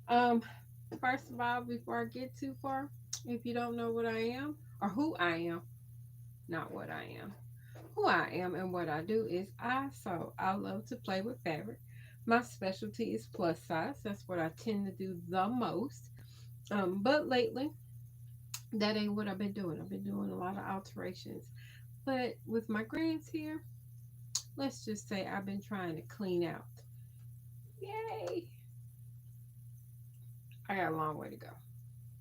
Um, First of all, before I get too far, if you don't know what I am or who I am, not what I am, who I am and what I do is I sew. I love to play with fabric. My specialty is plus size. That's what I tend to do the most. But lately, that ain't what I've been doing. I've been doing a lot of alterations. But with my grands here, let's just say I've been trying to clean out. Yay! I got a long way to go.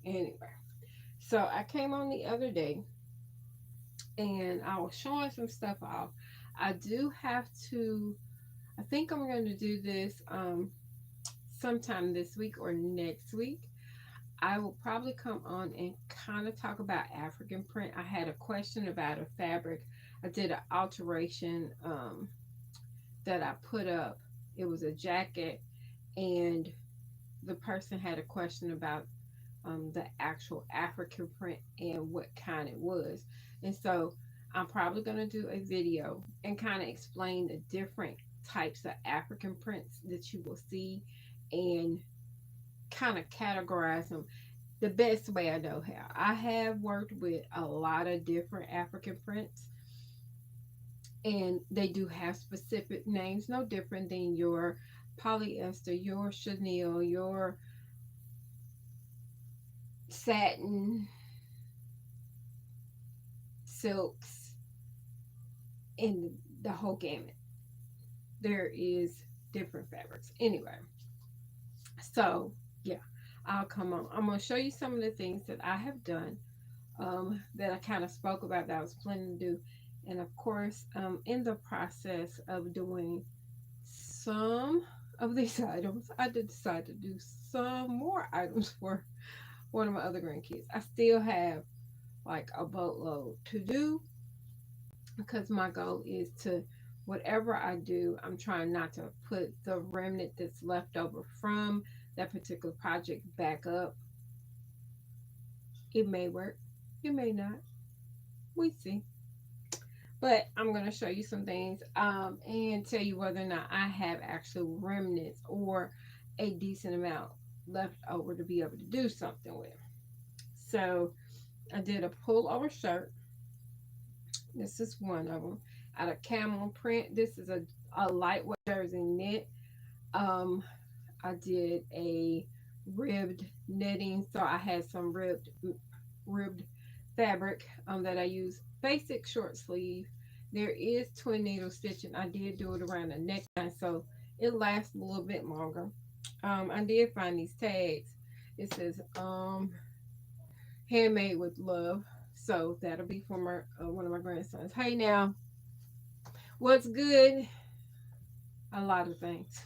Anyway, so I came on the other day and I was showing some stuff off. I do have to, I think I'm going to do this sometime this week or next week. I will probably come on and kind of talk about African print. I had a question about a fabric. I did an alteration that I put up. It was a jacket, and the person had a question about the actual African print and what kind it was. And so I'm probably going to do a video and kind of explain the different types of African prints that you will see and kind of categorize them the best way I know how. I have worked with a lot of different African prints, and they do have specific names, no different than your polyester, your chenille, your satin, silks, and the whole gamut. There is different fabrics. Anyway, so yeah, I'll come on. I'm gonna show you some of the things that I have done that I kind of spoke about that I was planning to do. And of course, in the process of doing some of these items, I did decide to do some more items for one of my other grandkids. I still have like a boatload to do because my goal is to, whatever I do, I'm trying not to put the remnant that's left over from that particular project back up. It may work, it may not. We see. But I'm going to show you some things and tell you whether or not I have actual remnants or a decent amount left over to be able to do something with. So I did a pullover shirt. This is one of them out of camel print. This is a lightweight jersey knit. Um, I did a ribbed knitting, so I had some ribbed fabric that I use. Basic short sleeve. There is twin needle stitching. I did do it around the neckline, so it lasts a little bit longer. I did find these tags. It says handmade with love, so that'll be for my one of my grandsons. Hey now, what's good? A lot of things.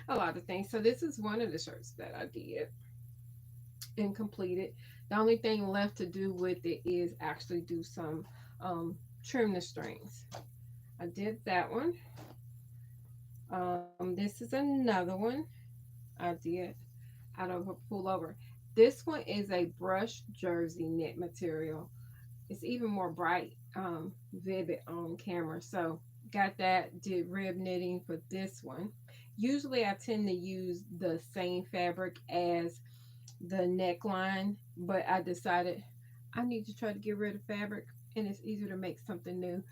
A lot of things. So this is one of the shirts that I did and completed. The only thing left to do with it is actually do some trim the strings. I did that one. This is another one I did out of a pullover. This one is a brush jersey knit material. It's even more bright, vivid on camera. So got that, did rib knitting for this one. Usually I tend to use the same fabric as the neckline, but I decided I need to try to get rid of fabric and it's easier to make something new.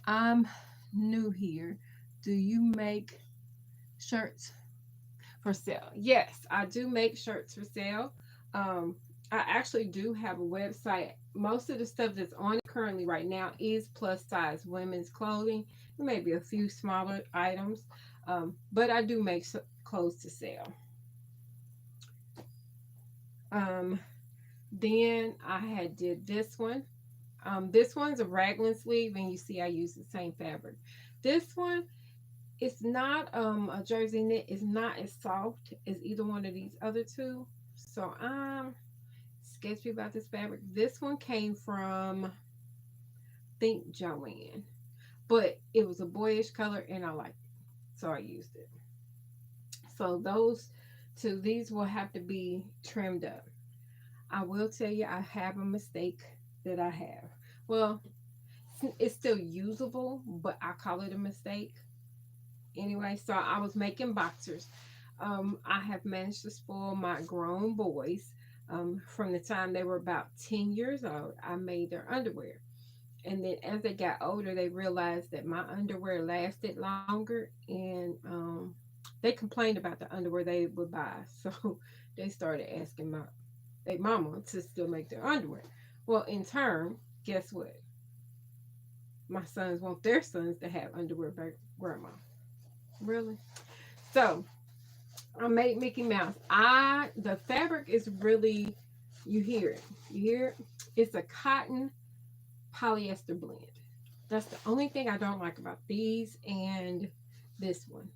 I'm new here. Do you make shirts for sale? Yes, I do make shirts for sale. Um, I actually do have a website. Most of the stuff that's on it currently right now is plus size women's clothing. There may be a few smaller items, but I do make clothes to sell. Um, then I had did this one. This one's a raglan sleeve, and you see I use the same fabric. This one, it's not a jersey knit. It's not as soft as either one of these other two. So I'm sketchy about this fabric. This one came from Think Joanne, but it was a boyish color, and I liked it, so I used it. So those two, these will have to be trimmed up. I will tell you, I have a mistake that I have. Well, it's still usable, but I call it a mistake anyway. So I was making boxers. I have managed to spoil my grown boys. From the time they were about 10 years old, I made their underwear. And then as they got older, they realized that my underwear lasted longer, and they complained about the underwear they would buy. So they started asking their mama to still make their underwear. Well, in turn, guess what? My sons want their sons to have underwear by grandma. Really? So I made Mickey Mouse. The fabric is really, you hear it. You hear it? It's a cotton polyester blend. That's the only thing I don't like about these and this one.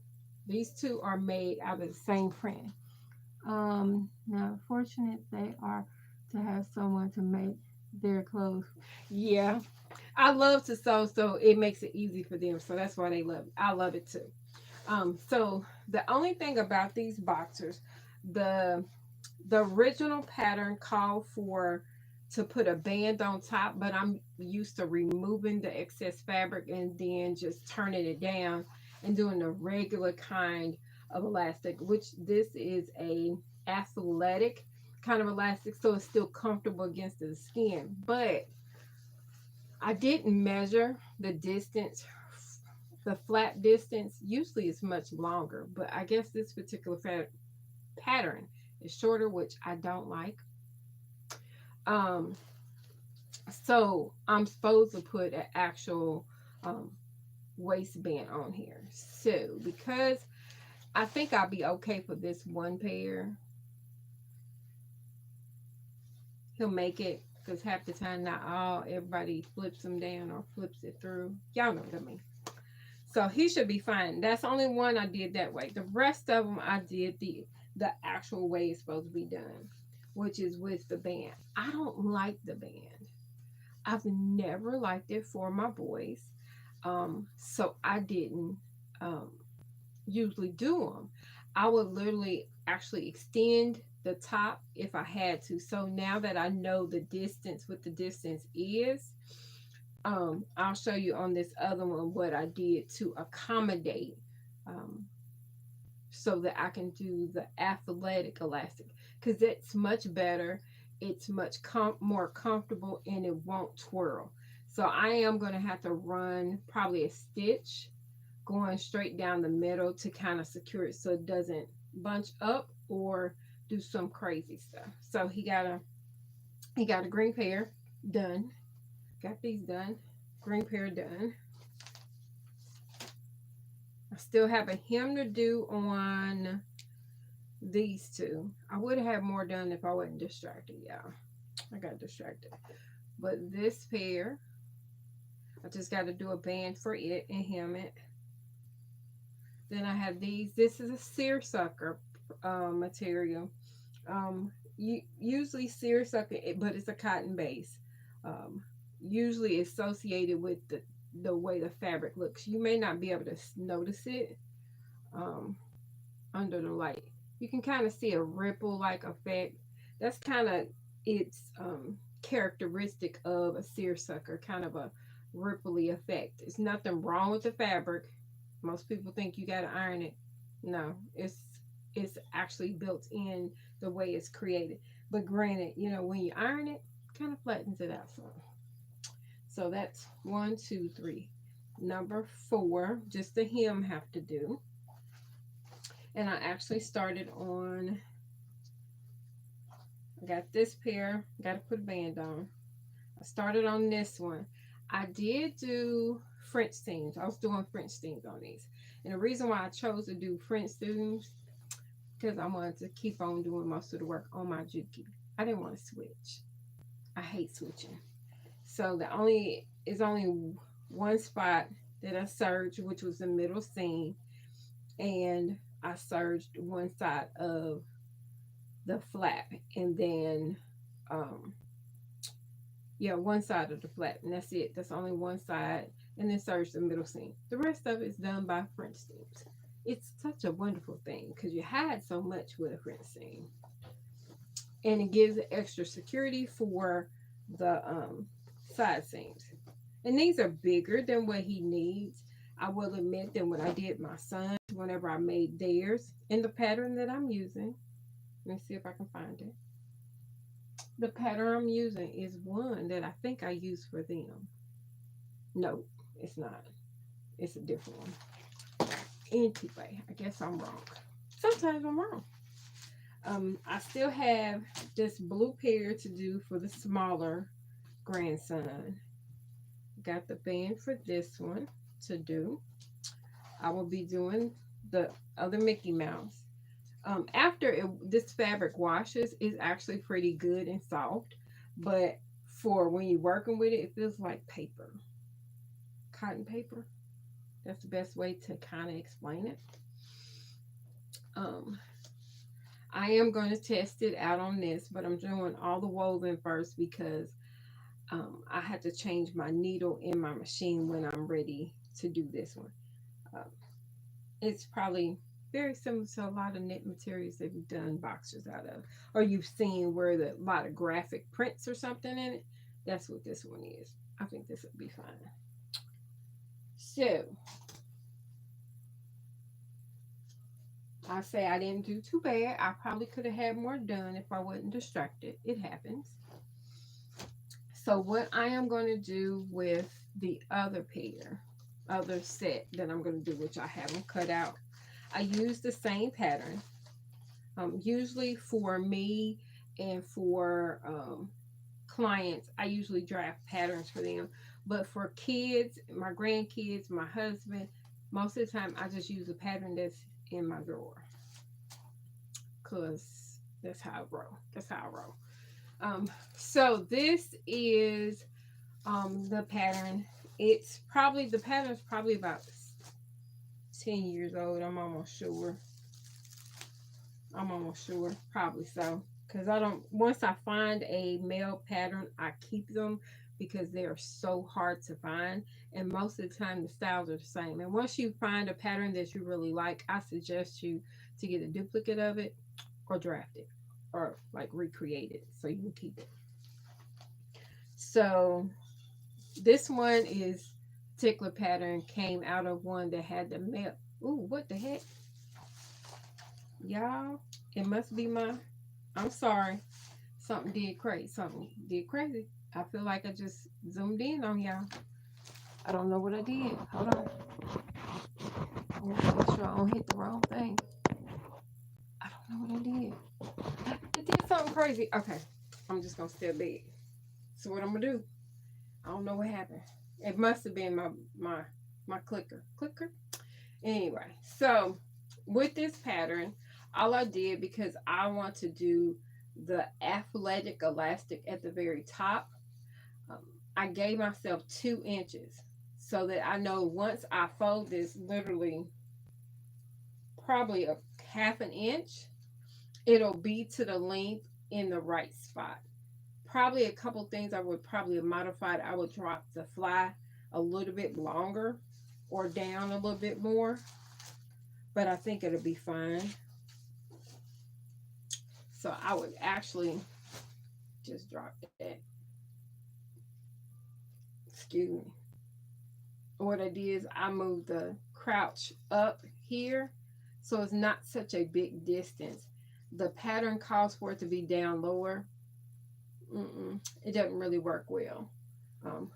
These two are made out of the same print. Now fortunate they are to have someone to make their clothes. Yeah, I love to sew, so it makes it easy for them. So that's why they love it. I love it too. So the only thing about these boxers, the the original pattern called for to put a band on top, but I'm used to removing the excess fabric and then just turning it down and doing the regular kind of elastic, which this is a athletic kind of elastic, so it's still comfortable against the skin. But I didn't measure the distance. The flap distance usually is much longer, but I guess this particular pattern is shorter, which I don't like. Um, so I'm supposed to put an actual um, waistband on here. So because I think I'll be okay for this one pair, he'll make it, because half the time not all everybody flips them down or flips it through. Y'all know what I mean. So he should be fine. That's only one I did that way. The rest of them I did the actual way it's supposed to be done, which is with the band. I don't like the band. I've never liked it for my boys. So I didn't um, usually do them. I would literally actually extend the top if I had to. So now that I know the distance, what the distance is, I'll show you on this other one what I did to accommodate, um, so that I can do the athletic elastic, because it's much better. It's much more comfortable and it won't twirl. So I am going to have to run probably a stitch going straight down the middle to kind of secure it so it doesn't bunch up or do some crazy stuff. So he got a green pair done. Got these done. Green pair done. I still have a hem to do on these two. I would have more done if I wasn't distracted, y'all. I got distracted. But this pair, I just got to do a band for it and hem it. Then I have these. This is a seersucker material. Usually seersucker, but it's a cotton base. Um, Usually associated with the way the fabric looks. You may not be able to notice it um, under the light. You can kind of see a ripple like effect. That's kind of its characteristic of a seersucker, kind of a ripply effect. It's nothing wrong with the fabric. Most people think you got to iron it. No, it's actually built in the way it's created. But granted, when you iron it, kind of flattens it out some. So that's 1, 2, 3. Number 4, just the hem have to do. And I actually started on, I got this pair, got to put a band on. I started on this one. I did do French seams. I was doing French seams on these. And the reason why I chose to do French seams, because I wanted to keep on doing most of the work on my Juki. I didn't want to switch. I hate switching. So it's only one spot that I serged, which was the middle seam, and I serged one side of the flap, and then one side of the flap, and that's it. That's only one side, and then serged the middle seam. The rest of it is done by French seams. It's such a wonderful thing because you hide so much with a French seam, and it gives extra security for the side seams. And these are bigger than what he needs. I will admit that when I did my son, whenever I made theirs in the pattern that I'm using. Let me see if I can find it. The pattern I'm using is one that I think I used for them. No, it's not. It's a different one. Anyway, I guess I'm wrong. Sometimes I'm wrong. I still have this blue pair to do for the smaller grandson. Got the band for this one to do. I will be doing the other Mickey Mouse. This fabric washes, is actually pretty good and soft, but for when you're working with it, it feels like paper, cotton paper. That's the best way to kind of explain it. Um, I am going to test it out on this, but I'm doing all the woven first because I had to change my needle in my machine when I'm ready to do this one. Uh, it's probably very similar to a lot of knit materials that you've done boxers out of, or you've seen where a lot of graphic prints or something in it. That's what this one is. I think this would be fine. So I say I didn't do too bad. I probably could have had more done if I wasn't distracted. It happens. So what I am going to do with the other set that I'm going to do, which I haven't cut out, I use the same pattern. Usually for me and for clients, I usually draft patterns for them. But for kids, my grandkids, my husband, most of the time I just use a pattern that's in my drawer. Because that's how I roll. That's how I roll. So this is the pattern. The pattern's probably about 10 years old. I'm almost sure. Probably so. Because once I find a male pattern, I keep them because they are so hard to find. And most of the time, the styles are the same. And once you find a pattern that you really like, I suggest you to get a duplicate of it or draft it or like recreate it so you can keep it. So this one is particular pattern came out of one that had the male. Ooh, what the heck? Y'all, it must be I'm sorry. Something did crazy. I feel like I just zoomed in on y'all. I don't know what I did. Hold on. Make sure I don't hit the wrong thing. I don't know what I did. I did something crazy. Okay. I'm just gonna stay big. So what I'm gonna do? I don't know what happened. It must have been my clicker. Anyway, so with this pattern, all I did, because I want to do the athletic elastic at the very top, I gave myself 2 inches so that I know once I fold this literally probably a half an inch, it'll be to the length in the right spot. Probably a couple things I would probably have modified. I would drop the fly a little bit longer or down a little bit more, but I think it'll be fine. So I would actually just drop that. Excuse me. What I did is I moved the crouch up here so it's not such a big distance. The pattern calls for it to be down lower. It doesn't really work well.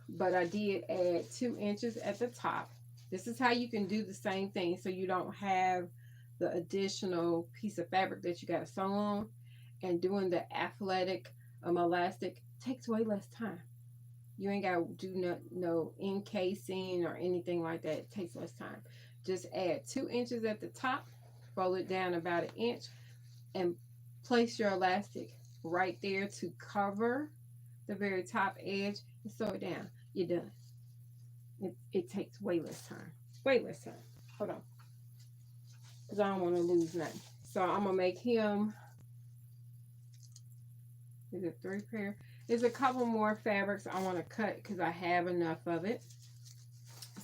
But I did add 2 inches at the top. This is how you can do the same thing so you don't have the additional piece of fabric that you got to sew on. And doing the athletic elastic takes way less time. You ain't got to do no encasing or anything like that. It takes less time. Just add 2 inches at the top, fold it down about 1 inch, and place your elastic right there to cover the very top edge and sew it down. You're done. It takes way less time. Way less time. Hold on. Because I don't want to lose nothing. So I'm going to make him, is it 3 pair? There's a couple more fabrics I want to cut because I have enough of it.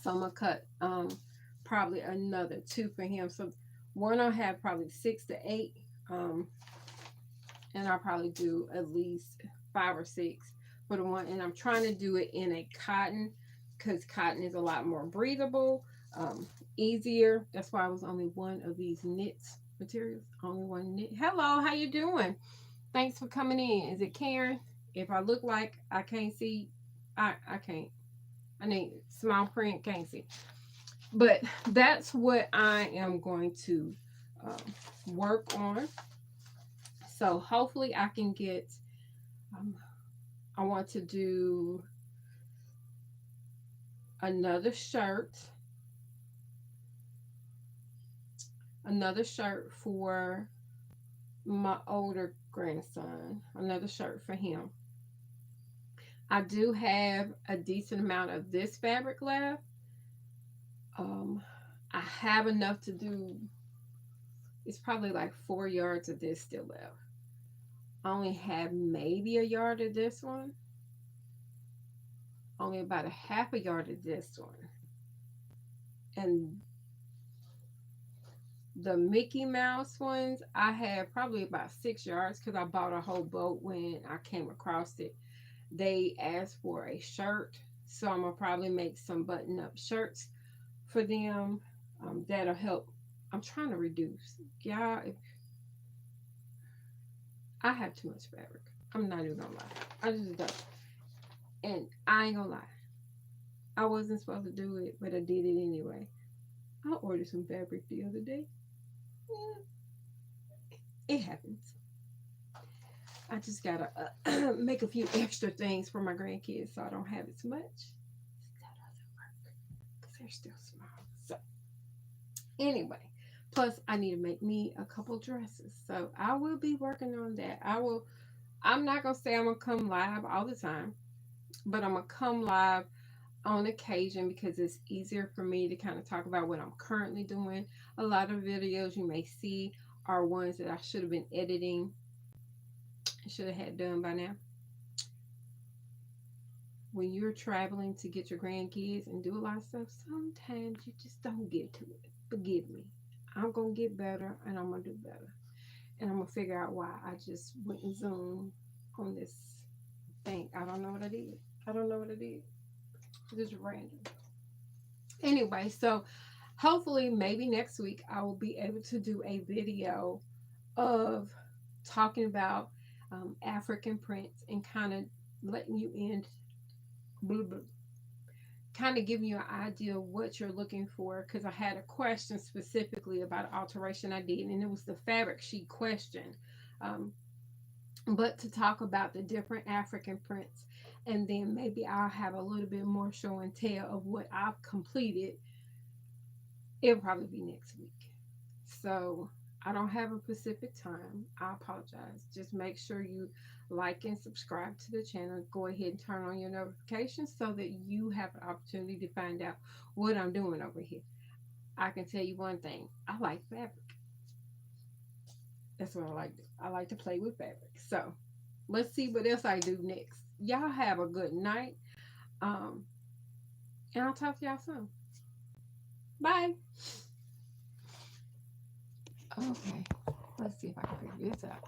So I'm going to cut probably another 2 for him. So one I'll have probably 6 to 8. And I'll probably do at least 5 or 6 for the one. And I'm trying to do it in a cotton because cotton is a lot more breathable. easier. That's why I was only one of these knits materials. Only one knit. Hello, how you doing? Thanks for coming in. Is it Karen? If I look like I can't see, I can't. I need small print, can't see. But that's what I am going to work on. So hopefully I can get. Um, I want to do another shirt, another shirt for my older grandson, another shirt for him. I do have a decent amount of this fabric left. Um, I have enough to do. It's probably like 4 yards of this still left. I only have maybe a yard of this one. Only about a half a yard of this one. And the Mickey Mouse ones, I have probably about 6 yards because I bought a whole boat when I came across it. They asked for a shirt, so I'm gonna probably make some button up shirts for them. That'll help. I'm trying to reduce. Yeah, I have too much fabric. I'm not even gonna lie. I just don't. And I ain't gonna lie. I wasn't supposed to do it, but I did it anyway. I ordered some fabric the other day. Yeah, it happens. I just gotta make a few extra things for my grandkids so I don't have as much. That doesn't work because they're still small. So anyway, plus I need to make me a couple dresses. So I will be working on that. I will. I'm not gonna say I'm gonna come live all the time, but I'm gonna come live on occasion because it's easier for me to kind of talk about what I'm currently doing. A lot of videos you may see are ones that I should have been editing, should have had done by now. When you're traveling to get your grandkids and do a lot of stuff, sometimes you just don't get to it. Forgive me. I'm gonna get better and I'm gonna do better. And I'm gonna figure out why I just went and zoomed on this thing. I don't know what I did. I don't know what I did. Just random. Anyway, so hopefully maybe next week I will be able to do a video of talking about African prints and kind of letting you in, blah, blah, kind of giving you an idea of what you're looking for. Because I had a question specifically about an alteration I did, and it was the fabric sheet question. Um, but to talk about the different African prints, and then maybe I'll have a little bit more show and tell of what I've completed. It'll probably be next week. So I don't have a specific time. I apologize. Just make sure you like and subscribe to the channel. Go ahead and turn on your notifications so that you have an opportunity to find out what I'm doing over here. I can tell you one thing. I like fabric. That's what I like to do. I like to play with fabric. So let's see what else I do next. Y'all have a good night. Um, and I'll talk to y'all soon. Bye. Okay. Let's see if I can figure this out.